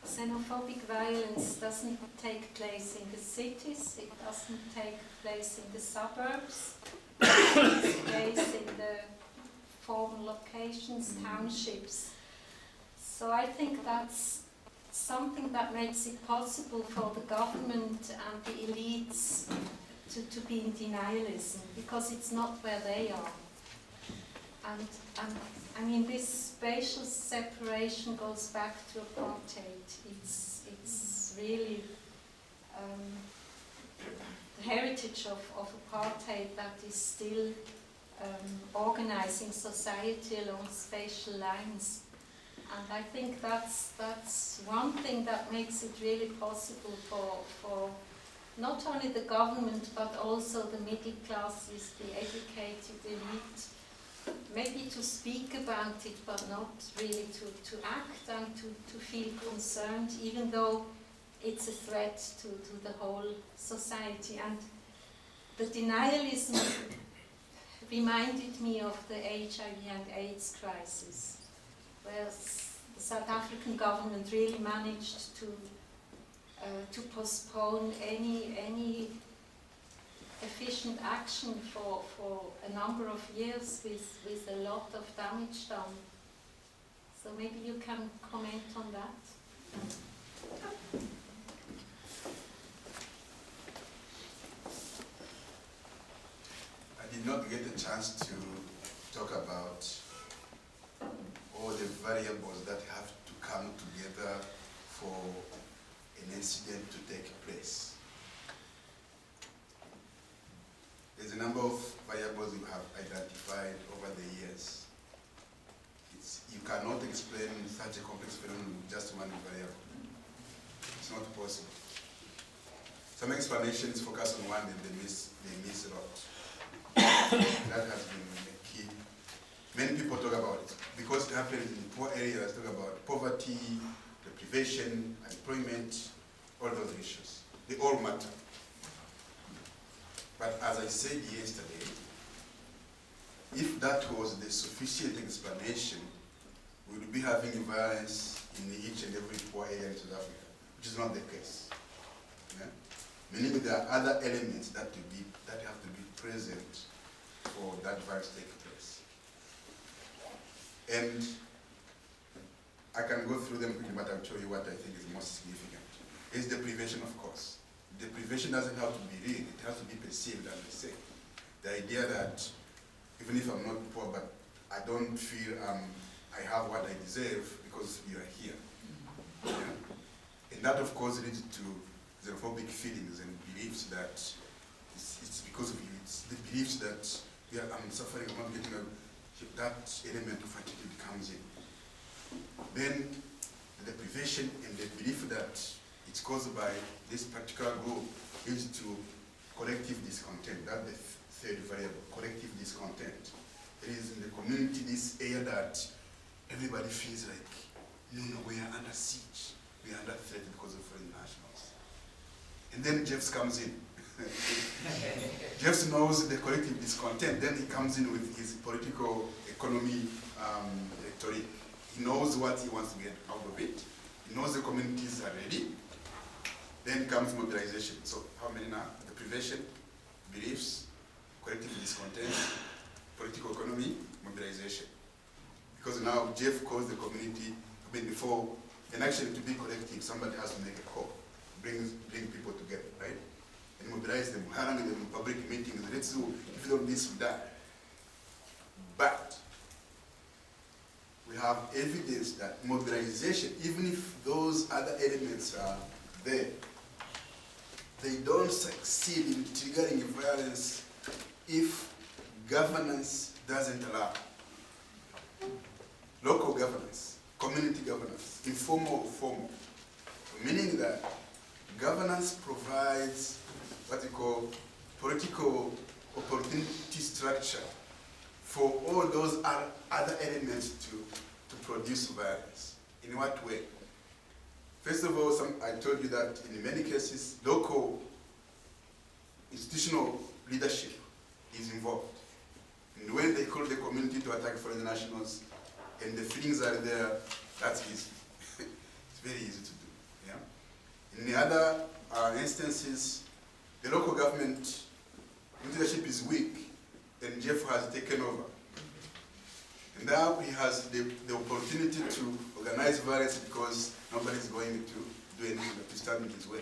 Xenophobic violence doesn't take place in the cities, it doesn't take place in the suburbs, it takes place in the former locations, townships. So I think that's something that makes it possible for the government and the elites to be in denialism, because it's not where they are. And I mean, this spatial separation goes back to apartheid. It's really the heritage of apartheid that is still organizing society along spatial lines. And I think that's one thing that makes it really possible for not only the government but also the middle classes, the educated elite, maybe to speak about it but not really to act and to feel concerned, even though it's a threat to the whole society. And the denialism reminded me of the HIV and AIDS crisis, where the South African government really managed to postpone any efficient action for a number of years with a lot of damage done. So maybe you can comment on that. I did not get a chance to talk about all the variables that have to come together for an incident to take place. There's a number of variables you have identified over the years. You cannot explain such a complex phenomenon with just one variable. It's not possible. Some explanations focus on one and they miss a lot. That has been the key. Many people talk about it because it happens in poor areas. Talk about poverty, deprivation, unemployment, all those issues. They all matter. But as I said yesterday, if that was the sufficient explanation, we would be having violence in each and every poor area in South Africa, which is not the case. Yeah? Meaning there are other elements that have to be present for that violence to take place. And I can go through them quickly, but I'll show you what I think is most significant. It's deprivation, of course. Deprivation doesn't have to be real, it has to be perceived, as I say. The idea that even if I'm not poor, but I don't feel I have what I deserve because you are here. Yeah? And that, of course, leads to xenophobic feelings and beliefs that it's because of you. It's the beliefs that I'm suffering, I'm not getting that element of attitude comes in. Then the deprivation and the belief that it's caused by this particular group leads to collective discontent. That's the third variable, collective discontent. There is in the community this air that everybody feels like, no, we are under siege. We are under threat because of foreign nationals. And then Jeffs comes in. Jeffs knows the collective discontent. Then he comes in with his political economy rhetoric. He knows what he wants to get out of it. He knows the communities are ready. Then comes mobilization. So how many now? Deprivation, beliefs, collective discontent, political economy, mobilization. Because now Jeff calls the community, before, and actually to be collective, somebody has to make a call, bring people together, right? And mobilize them, harangue them in public meetings, let's do, if you don't this, that. But we have evidence that mobilization, even if those other elements are there, they don't succeed in triggering violence if governance doesn't allow. Local governance, community governance, informal or formal, meaning that governance provides what we call political opportunity structure for all those other elements to produce violence. In what way? First of all, I told you that in many cases, local institutional leadership is involved. And when they call the community to attack foreign nationals and the feelings are there, that's easy. It's very easy to do. Yeah? In the other instances, the local government leadership is weak and Jeff has taken over. And now he has the opportunity to organize violence because nobody's going to do anything but to stand in his way.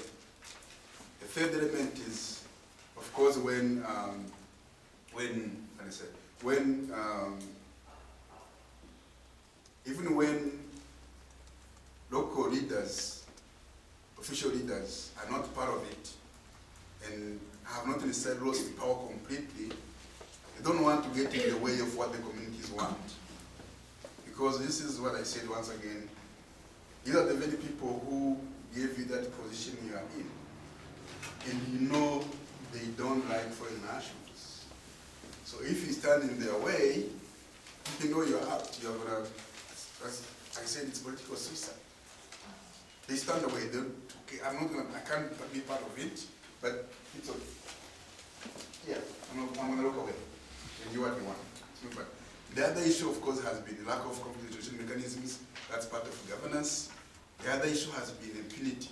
The third element is, of course, even when local leaders, official leaders, are not part of it and have not necessarily lost power completely, they don't want to get in the way of what the communities want. Because this is what I said once again, these are the very people who gave you that position you are in. And you know they don't like foreign nationals. So if you stand in their way, you know you're out. You're gonna, as I said, it's political suicide. They stand away. Okay, I can't be part of it, but it's okay. Yeah, I'm gonna look away and do what you want. But the other issue, of course, has been the lack of conflict resolution mechanisms. That's part of governance. The other issue has been impunity.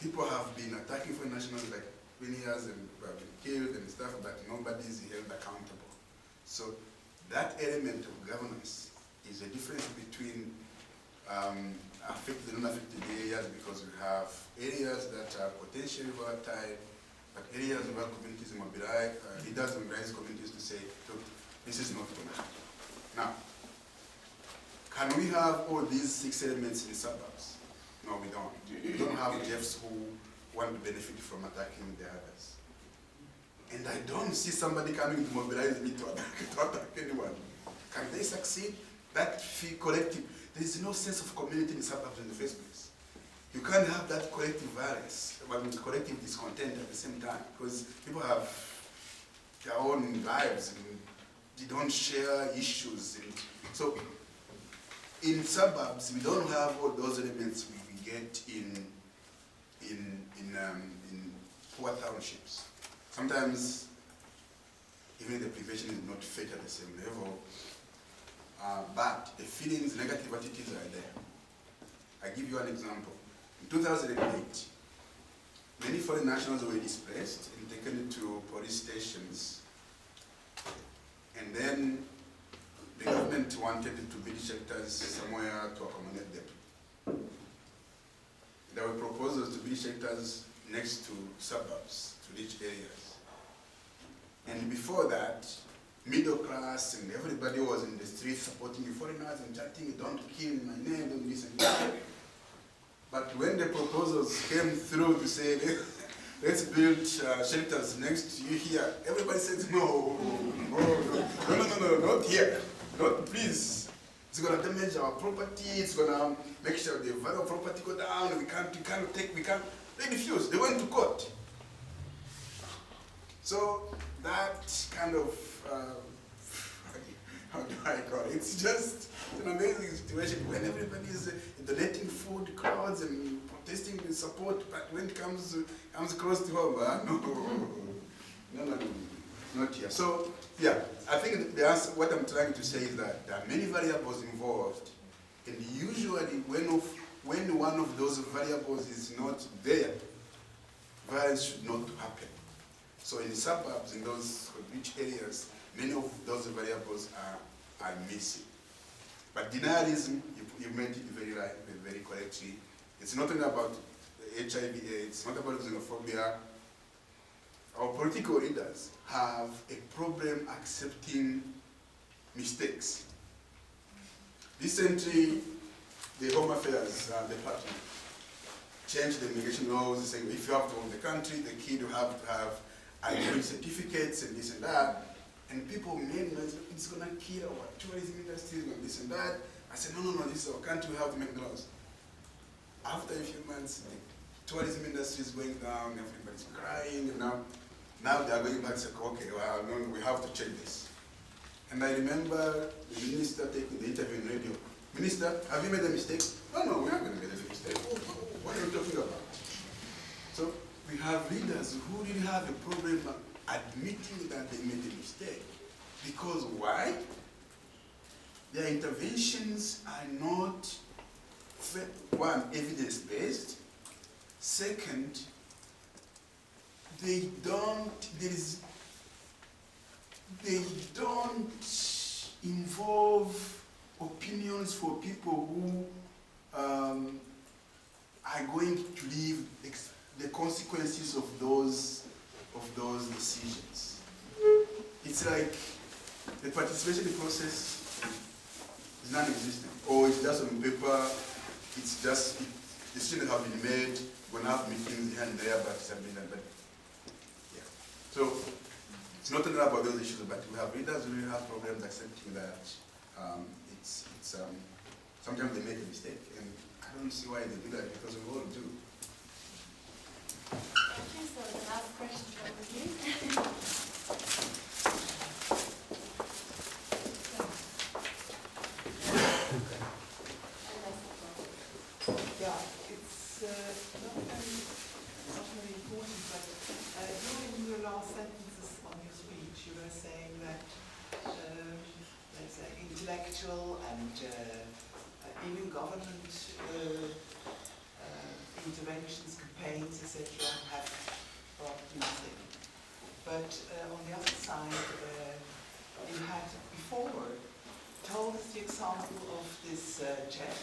People have been attacking foreign nationals like 20 years and have been killed and stuff, but nobody is held accountable. So that element of governance is a difference between affected and unaffected areas, because we have areas that are potentially volatile, but areas where communities mobilize, leaders mobilize communities to say, look, this is not going to happen. Now, can we have all these 6 elements in suburbs? No, we don't. We don't have Jeffs who want to benefit from attacking the others. And I don't see somebody coming to mobilize me to attack anyone. Can they succeed? That feel collective. There is no sense of community in suburbs in the first place. You can't have that collective violence, collective discontent at the same time, because people have their own lives and they don't share issues. And so in suburbs, we don't have all those elements we get in poor townships. Sometimes even the prevention is not fed at the same level, but the feelings, negative attitudes are there. I give you an example. In 2008, many foreign nationals were displaced and taken to police stations. And then the government wanted to build shelters somewhere to accommodate them. There were proposals to build shelters next to suburbs, to rich areas. And before that, middle class and everybody was in the streets supporting the foreigners and chanting, don't kill my name, don't this and that. But when the proposals came through to say, let's build shelters next to you here, everybody says, no, not here. Not, please. It's going to damage our property, it's going to make sure the value of property go down, we can't. They refused, they went to court. So that kind of, how do I call it? It's just an amazing situation when everybody is donating food, crowds, and protesting with support, but when it comes close to home, no, not here. So, yeah, I think the answer, what I'm trying to say is that there are many variables involved, and usually when one of those variables is not there, violence should not happen. So in suburbs, in those rich areas, many of those variables are missing. But denialism, you made it very right, very correctly. It's not only about HIV, it's not about xenophobia. Our political leaders have a problem accepting mistakes. Recently, the Home Affairs Department changed the immigration laws, saying if you have to own the country, the kid will have to have I bring certificates and this and that, and people, man, it's gonna kill our tourism industry, and this and that. I said, no, this is our country, we have to make laws. After a few months, the tourism industry is going down, everybody's crying, and now they are going back and saying, okay, well, no, we have to check this. And I remember the minister taking the interview in radio. Minister, have you made a mistake? No, we haven't made a mistake. What are you talking about? So we have leaders who really have a problem admitting that they made a mistake. Because why? Their interventions are not, one, evidence-based. Second, they don't involve opinions for people who are going to live the consequences of those decisions. It's like the participation process is non-existent, or it's just on paper. It's just decisions have been made. We're gonna have meetings here and there, but it's been done. But yeah, so it's not only about those issues, but we have readers who really have problems accepting that sometimes they make a mistake, and I don't see why they do that, because we all do. Okay, so the last question over here. Yeah, it's not very important, but during your last sentences on your speech, you were saying that let's say intellectual and even government interventions, campaigns, etc. have brought nothing. But on the other side, you had before told us the example of this chef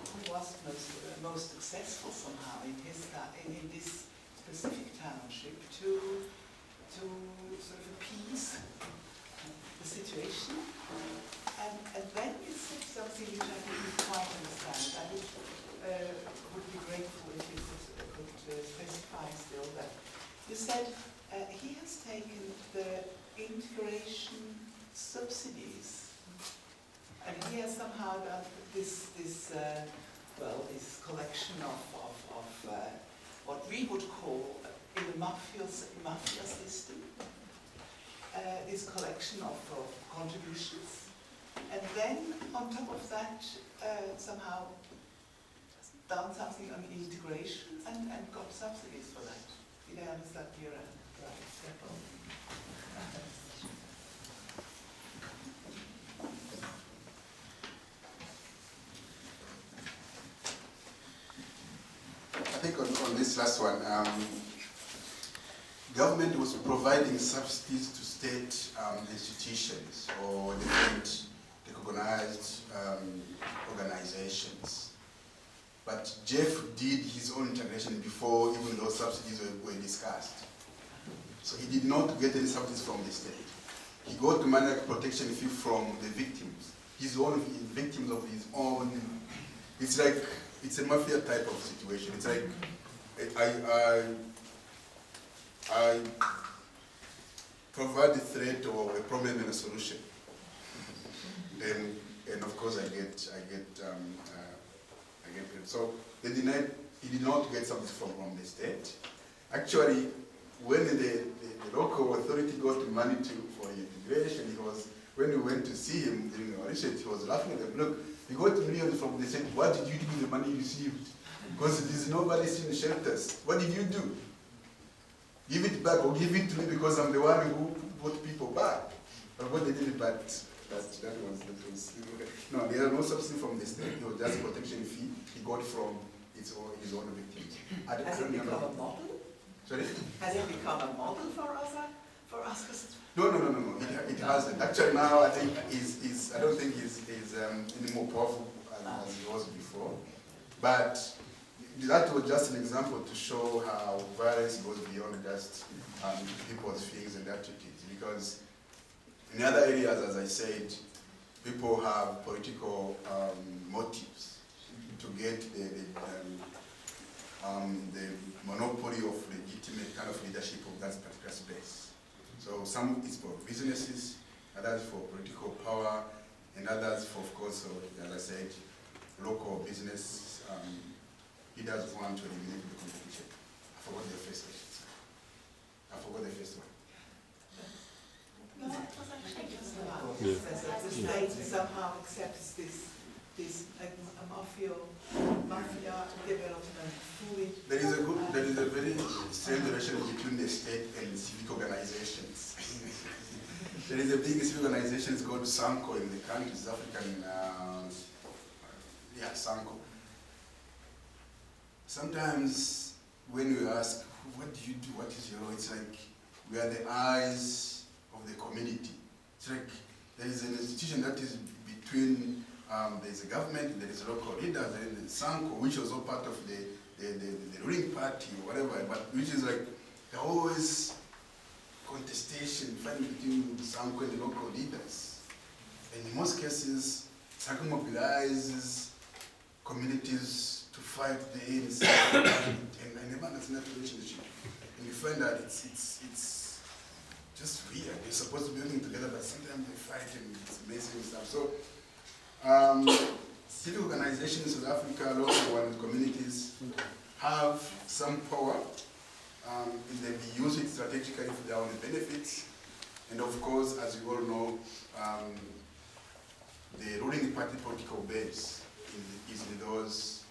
who was most successful somehow in this specific township to sort of appease the situation. And then you said something which I didn't quite understand. I would be grateful if you could specify still that. You said he has taken the integration subsidies, and he has somehow done this collection of what we would call in the mafia system, this collection of contributions, and then on top of that somehow done something on integration and got subsidies for that. Did I understand you right? I think on this last one, government was providing subsidies to state institutions or different recognized organizations. But Jeff did his own integration before even those subsidies were discussed. So he did not get any subsidies from the state. He got money protection fee from the victims, his own victims of his own. It's like, it's a mafia type of situation. It's like, I provide the threat or a problem and a solution. And of course I get it. So they denied, he did not get something from the state. Actually, when the local authority got money for integration, when we went to see him during the research, he was laughing at them. Look, we got millions from the state. What did you do with the money you received? Because there's nobody in the shelters. What did you do? Give it back, or give it to me because I'm the one who brought people back. But what they did, that was no, there are no subsidy from the state. It was just protection fee he got from his own victims. Has it become a model? Sorry? Has it become a model for us? No. It hasn't. Actually, now I think I don't think he's any more powerful as he was before. But that was just an example to show how violence goes beyond just people's feelings and attitudes. Because in other areas, as I said, people have political motives to get the monopoly of legitimate kind of leadership of that particular space. So some is for businesses, others for political power, and others for, of course, as I said, local business leaders want to eliminate the competition. I forgot the first question. I forgot the first one. No, it was actually just about Yeah. that the state somehow accepts this mafia development fully. There is a very strange relation between the state and civic organizations. There is a big civic organization called SANCO in the country, South African, SANCO. Sometimes when we ask, what do you do, what is your role, it's like, we are the eyes of the community. It's like, there is an institution that is between, there is a government, there is local leaders, there is the SANCO, which was all part of the ruling party or whatever, but which is like, there always contestation, fighting between SANCO and the local leaders. And in most cases, SANCO mobilizes communities to fight the ANC. And I never understand that relationship. And you find that it's just weird. They're supposed to be working together, but sometimes they fight and it's messy and stuff. So, civic organizations in South Africa, local ones, communities, have some power. And they use it strategically for their own benefits. And of course, as you all know, the ruling party political base is in those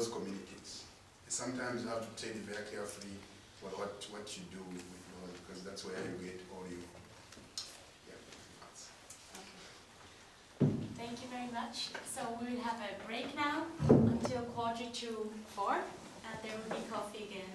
communities. And sometimes you have to tread very carefully what you do with those, because that's where you get all your Thank you very much. So we will have a break now until 3:45, and there will be coffee again